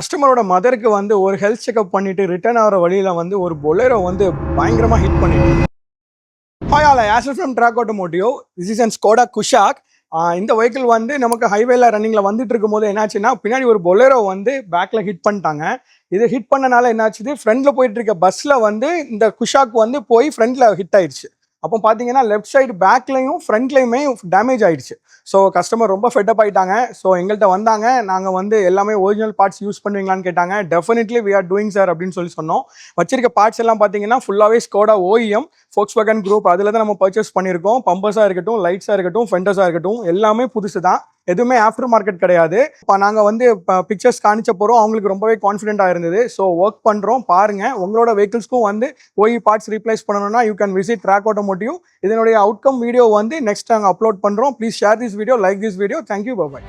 கஸ்டமரோட மதருக்கு வந்து ஒரு ஹெல்த் செக்அப் பண்ணிட்டு ரிட்டர்ன் ஆகிற வழியில் வந்து ஒரு பொலேரோ வந்து பயங்கரமாக ஹிட் பண்ணிட்டு. Hi all, Ashal from Track Automotive. This is an Skoda Kushaq. இந்த வெஹிக்கிள் வந்து நமக்கு ஹைவேல ரன்னிங்கில் வந்துட்டு இருக்கும் போது என்னாச்சுன்னா, பின்னாடி ஒரு பொலேரோ வந்து பேக்கில் ஹிட் பண்ணிட்டாங்க. இது ஹிட் பண்ணனால என்னாச்சு, ஃப்ரண்ட்ல போயிட்டு இருக்க பஸ்ஸில் வந்து இந்த குஷாக் வந்து போய் ஃப்ரண்ட்ல ஹிட் ஆயிடுச்சு. அப்போ பார்த்தீங்கன்னா லெஃப்ட் சைடு பேக்லையும் ஃப்ரண்ட்லையுமே டேமேஜ் ஆயிடுச்சு. ஸோ கஸ்டமர் ரொம்ப ஃபெட்டப் ஆயிட்டாங்க. ஸோ எங்கள்கிட்ட வந்தாங்க, நாங்கள் வந்து எல்லாமே ஒரிஜினல் பார்ட்ஸ் யூஸ் பண்ணுவீங்களான்னு கேட்டாங்க. Definitely we are doing sir அப்படின்னு சொன்னோம். வச்சிருக்க பார்ட்ஸ் எல்லாம் பார்த்தீங்கன்னா ஃபுல்லாகவே ஸ்கோடா ஓஇஎம் Volkswagen குரூப் அதில் தான் நம்ம பர்ச்சேஸ் பண்ணியிருக்கோம். பம்பர்ஸாக இருக்கட்டும், லைட்ஸாக இருக்கட்டும், ஃபெண்டர்ஸாக இருக்கட்டும், எல்லாமே புதுசு தான். எதுவுமே ஆஃப்டர் மார்க்கெட் கிடையாது. இப்போ நாங்கள் வந்து பிக்சர்ஸ் காணிச்ச போகிறோம், அவங்களுக்கு ரொம்பவே கான்ஃபிடென்ட்டாக இருந்தது. ஸோ ஒர்க் பண்ணுறோம், பாருங்கள். உங்களோட வெஹிக்கிள்ஸ்க்கும் வந்து ஓஇ பார்ட்ஸ் ரீப்ளேஸ் பண்ணணும்னா you can visit Track Automotive. இதனுடைய அவுட்கம் வீடியோ வந்து நெக்ஸ்ட் நாங்கள் அப்லோட் பண்ணுறோம். Please share this video, like this video. Thank you, bye.